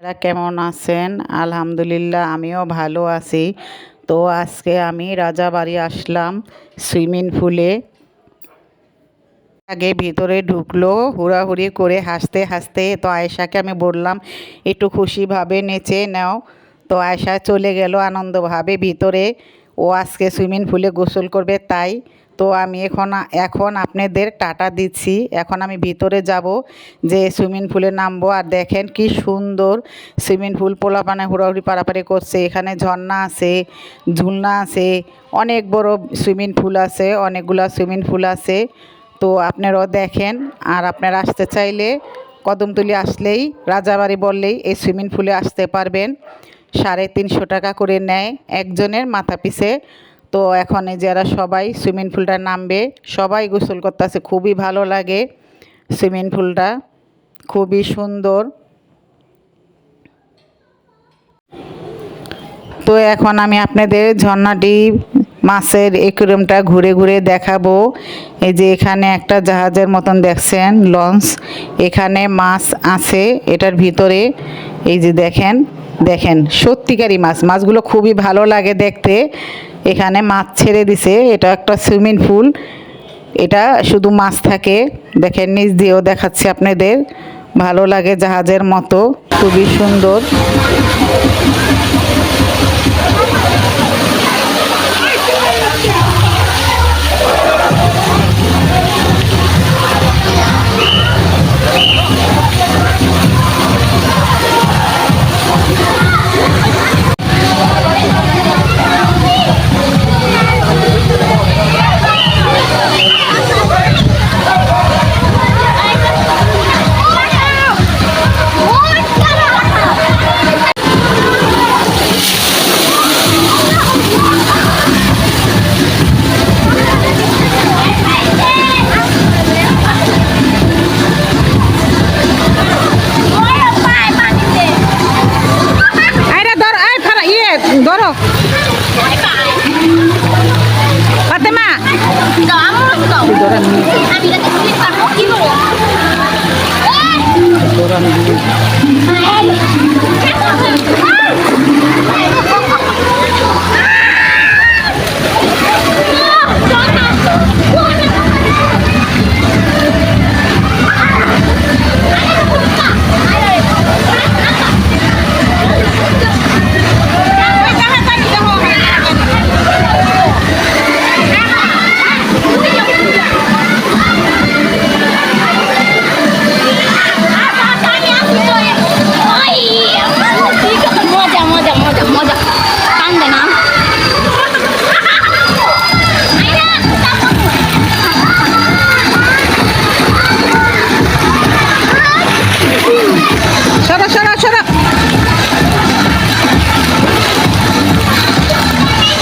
আপনারা কেমন আছেন? আলহামদুলিল্লাহ আমিও ভালো আছি। তো আজকে আমি রাজাবাড়ি আসলাম সুইমিং পুলে। আগে ভিতরে ঢুকলো হুড়াহুড়ি করে হাসতে হাসতে। তো আয়েশাকে আমি বললাম একটু খুশিভাবে নেচে নাও। তো আয়েশা চলে গেল আনন্দভাবে ভিতরে। ও আজকে সুইমিং পুলে গোসল করবে তাই। তো আমি এখন আপনাদের টাটা দিচ্ছি। এখন আমি ভিতরে যাব, যে সুইমিং পুলে নামবো। আর দেখেন কি সুন্দর সুইমিং পুল, পোলাপানে হুড়াহুড়ি পারাপারি করছে। এখানে ঝর্ণা আছে, ঝুলনা আছে, অনেক বড় সুইমিং পুল আছে, অনেকগুলা সুইমিং পুল আছে। তো আপনারাও দেখেন। আর আপনারা আসতে চাইলে কদমতলী আসলেই, রাজাবাড়ি বললেই এই সুইমিং পুলে আসতে পারবেন। 350 টাকা করে নেয় একজনের মাথা পিছে। তো এখন এই যারা সবাই সুইমিং পুলটা নামবে, সবাই গোসল করতেছে। খুবই ভালো লাগে সুইমিং পুলটা, খুবই সুন্দর। তো এখন আমি আপনাদের ঝর্ণাটি, মাছের একুরিয়ামটা ঘুরে ঘুরে দেখাবো। এই যে এখানে একটা জাহাজের মতন দেখছেন, লঞ্চ। এখানে মাছ আছে এটার ভিতরে। এই যে দেখেন দেখেন সত্যিকারই মাছ, মাছগুলো খুবই ভালো লাগে দেখতে। এখানে মাছ ছেড়ে দিছে, এটা একটা সুইমিং পুল। এটা শুধু মাছ থাকে। দেখেন নিচ দিয়েও দেখাচ্ছি আপনাদের, ভালো লাগে জাহাজের মতো, খুবই সুন্দর। ধরো ফাতেমা,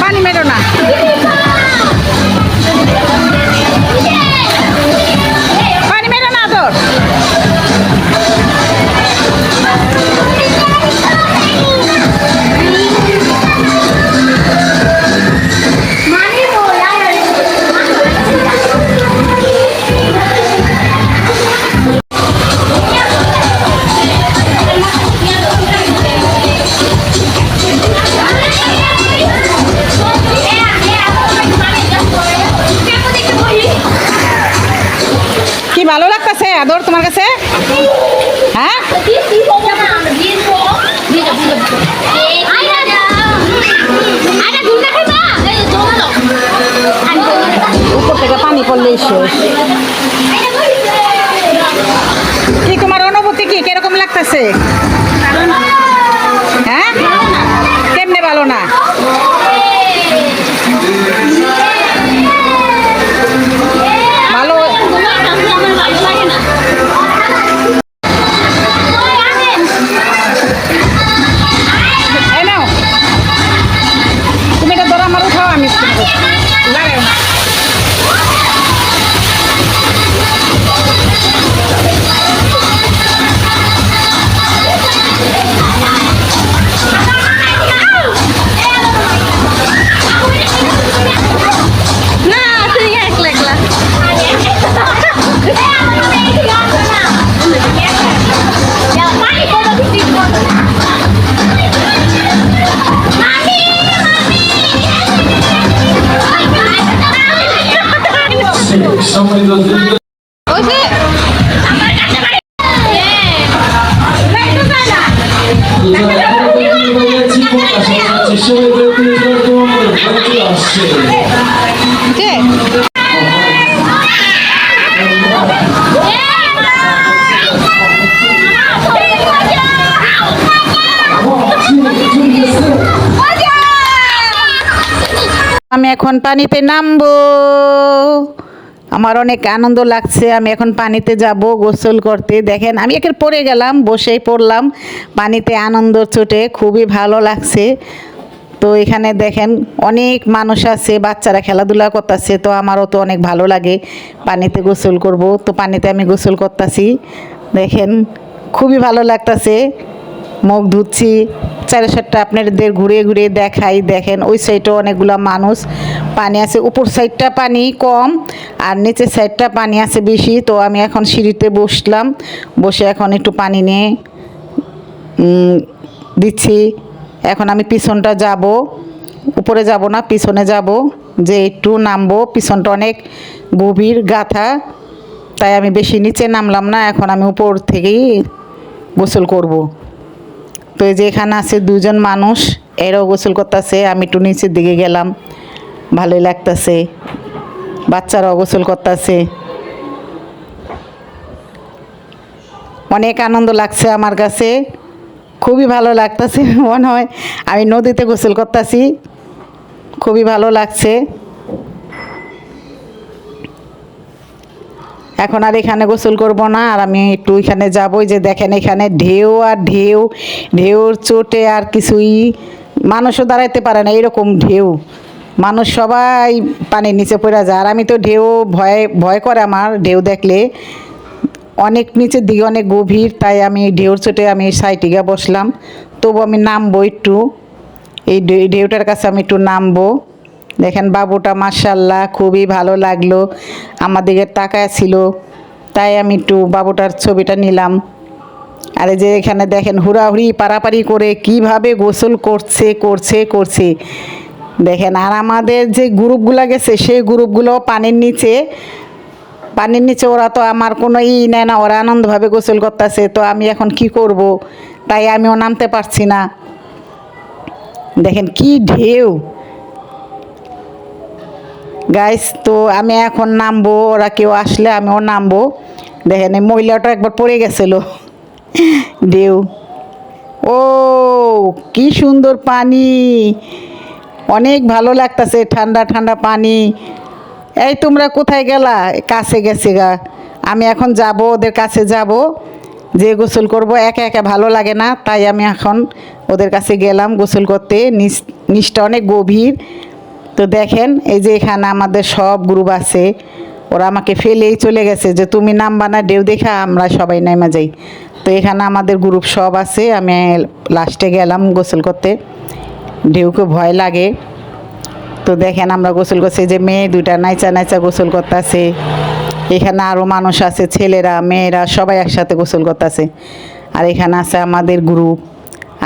পানি মেরো না। পানি মেরো না তোর। কি ভালো লাগতেছে আদর তোমার কাছে? হ্যাঁ, উপর থেকে পানি পড়লেই শেষ। কি তোমার অনুভূতি কি, কিরকম লাগতেছে? হ্যাঁ, কেমনে ভালো না? ভালো। তুমি এটা ধরো, আমার উঠাও, আমি লাগাই না। আমি এখন পানিতে নামবো। আমার অনেক আনন্দ লাগছে। আমি এখন পানিতে যাব গোসল করতে। দেখেন আমি একের পড়ে গেলাম, বসেই পড়লাম পানিতে আনন্দর চোটে, খুবই ভালো লাগছে। তো এখানে দেখেন অনেক মানুষ আছে, বাচ্চারা খেলাধুলা করতেছে। তো আমারও তো অনেক ভালো লাগে পানিতে গোসল করব। তো পানিতে আমি গোসল করতেছি, দেখেন খুবই ভালো লাগতেছে। মুখ ধুচ্ছি, চারি সাইডটা আপনাদের ঘুরে ঘুরে দেখাই। দেখেন ওই সাইডে অনেকগুলো মানুষ, পানি আছে। উপর সাইডটা পানি কম আর নিচের সাইডটা পানি আছে বেশি। তো আমি এখন সিঁড়িতে বসলাম, বসে এখন একটু পানি নিয়ে দিচ্ছি। এখন আমি পিছনটা যাব, উপরে যাব না, পিছনে যাব, যে একটু নামবো। পিছনটা অনেক গভীর গাথা, তাই আমি বেশি নিচে নামলাম না। এখন আমি উপর থেকেই গোসল করব। তো এই যে এখানে আছে দুজন মানুষ, এরাও গোসল করতেছে। আমি একটু নিচের দিকে গেলাম, ভালোই লাগতেছে। বাচ্চারাও গোসল করতেছে, অনেক আনন্দ লাগছে আমার কাছে, খুবই ভালো লাগতেছে। মনে হয় আমি নদীতে গোসল করতেছি, খুবই ভালো লাগছে। এখন আর এখানে গোসল করব না, আর আমি একটু এখানে যাবো। যে দেখেন এখানে ঢেউ আর ঢেউ, ঢেউর চোটে আর কিছুই মানুষও দাঁড়াইতে পারে না, এরকম ঢেউ। মানুষ সবাই পানির নিচে পড়ে যায়। আর আমি তো ঢেউ ভয় ভয় করে আমার ঢেউ দেখলে, অনেক নিচের দিকে অনেক গভীর। তাই আমি ঢেউর চোটে আমি সাইডে গিয়ে বসলাম। তবু আমি নামবো একটু, এই ঢেউটার কাছে আমি একটু নামবো। দেখেন বাবুটা মাশাআল্লাহ খুবই ভালো লাগলো, আমার দিকে তাকায় ছিল, তাই আমি একটু বাবুটার ছবিটা নিলাম। আর এই যে এখানে দেখেন হুড়াহুড়ি পারাপারি করে কিভাবে গোসল করছে করছে করছে দেখেন। আর আমাদের যে গ্রুপগুলো গেছে সেই গ্রুপগুলো পানির নিচে, পানির নিচে ওরা তো আমার কোনো নেয় না, ওরা আনন্দভাবে গোসল করতেছে। তো আমি এখন কি করব, তাই আমিও নামতে পারছি না। দেখেন কি ঢেউ গাইস। তো আমি এখন নামবো, ওরা কেউ আসলে আমিও নামবো। দেখেন এই মহিলাটা একবার পড়ে গেছিল ঢেউ। ও কি সুন্দর পানি, অনেক ভালো লাগতেছে, ঠান্ডা ঠান্ডা পানি। এই তোমরা কোথায় গেলা? কাছে গেছে গা। আমি এখন যাব, ওদের কাছে যাব, যে গোসল করব। একা একা ভালো লাগে না, তাই আমি এখন ওদের কাছে গেলাম গোসল করতে। নিচটা অনেক গভীর। তো দেখেন এই যে এখানে আমাদের সব গ্রুপ আছে, ওরা আমাকে ফেলেই চলে গেছে যে তুমি নামবা না, ঢেউ দেখা আমরা সবাই নেমে যাই। তো এখানে আমাদের গ্রুপ সব আছে। আমি লাস্টে গেলাম গোসল করতে, ঢেউকে ভয় লাগে। তো দেখেন আমরা গোসল করছি, যে মেয়ে দুইটা নাইচা নাইচা গোসল করতেছে। এখানে আরও মানুষ আছে, ছেলেরা মেয়েরা সবাই একসাথে গোসল করতেছে। আর এখানে আছে আমাদের গ্রুপ।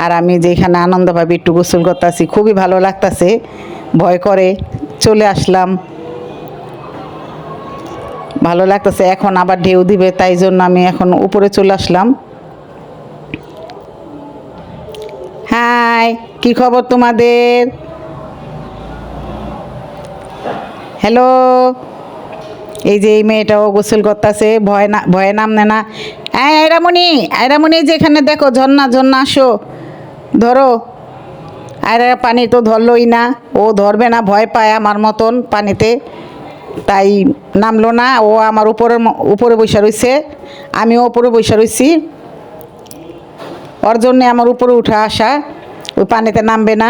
আর আমি যে এখানে আনন্দভাবে একটু গোসল করতেছি, খুবই ভালো লাগতেছে। ভয় করে চলে আসলাম, ভালো লাগতেছে। এখন আবার ঢেউ দিবে, তাই জন্য আমি এখন উপরে চলে আসলাম। হাই, কি খবর তোমাদের? হ্যালো। এই যে এই মেয়েটাও গোসল করতেছে, ভয়ে নামনে না। হ্যাঁ আয়রামণি, আয়রামণি যে এখানে দেখো ঝর্ণা, ঝর্ণা আসো ধরো। আর পানি তো ধরলই না, ও ধরবে না, ভয় পায় আমার মতন পানিতে, তাই নামলো না। ও আমার উপরে বসে রয়েছে, আমিও উপরে বসে রয়েছি। ওর জন্যে আমার উপরে উঠে আসা, ওই পানিতে নামবে না।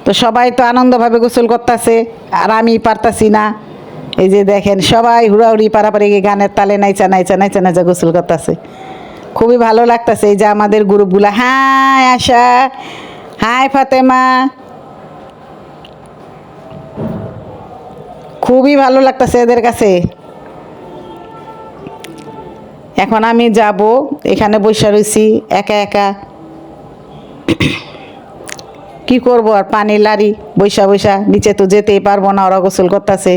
তো সবাই তো আনন্দভাবে গোসল করতেছে, আর আমি পারতাছি না। এই যে দেখেন সবাই হুড়াহুড়ি পারাপারি গানের তালে নাইচা নাইচা নাইচা নাইচা গোসল করতেছে, খুবই ভালো লাগতেছে। এই যে আমাদের গ্রুপগুলো, হাই আশা, হাই ফাতেমা, খুবই ভালো লাগতেছে এদের কাছে। এখন আমি যাব, এখানে বসে রয়েছি একা একা, কি করব আর, পানি লারি বৈশা বৈশা, নিচে তো যেতেই পারবো না, ওরা গোসল করতেছে।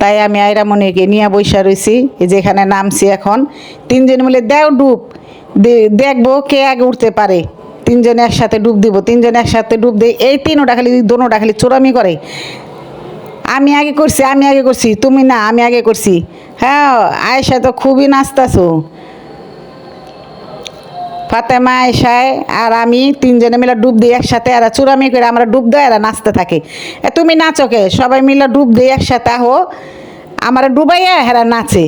তাই আমি আয়রামণিকে নিয়ে বৈশা রয়েছি। এই যে এখানে নামছি, এখন তিনজন মিলে দেও ডুব, দেখবো কে আগে উঠতে পারে। তিনজনে একসাথে ডুব দিব, তিনজনে একসাথে ডুব দিই। এই তিনোটা খালি দোনোটা খালি চোরামি করে, আমি আগে করছি, আমি আগে করছি, তুমি না, আমি আগে করছি। হ্যাঁ, আয়েশা তো খুবই নাচতাছো। ফাতেমা, আয়েশায় আর আমি তিনজনে মিলে ডুব দিই একসাথে, এরা চুরামি করে আমরা ডুব দেয়, এরা নাচতে থাকে। তুমি নাচো কে? সবাই মিলে ডুব দিই একসাথে, আহো আমার ডুবাইয়া হেরা নাচে।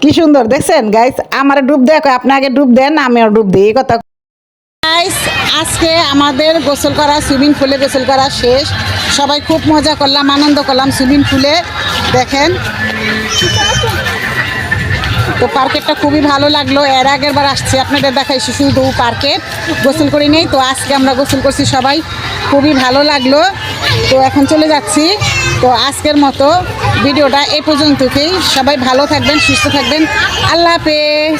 কি সুন্দর দেখছেন গাইস, আমার ডুব দেয়, আপনি আগে ডুব দেন, আমিও ডুব দিই, এই কথা। গাইস, আজকে আমাদের গোসল করা, সুইমিং পুলে গোসল করা শেষ। সবাই খুব মজা করলাম, আনন্দ করলাম সুইমিং পুলে। দেখেন তো পার্কেরটা খুবই ভালো লাগলো। এর আগের বার আসছি আপনাদের দেখাইছি শুধু পার্কে, গোসল করি নেই। তো আজকে আমরা গোসল করছি সবাই, খুবই ভালো লাগলো। তো এখন চলে যাচ্ছি। তো আজকের মতো ভিডিওটা এই পর্যন্তই। সবাই ভালো থাকবেন, সুস্থ থাকবেন, আল্লাহ হাফেজ।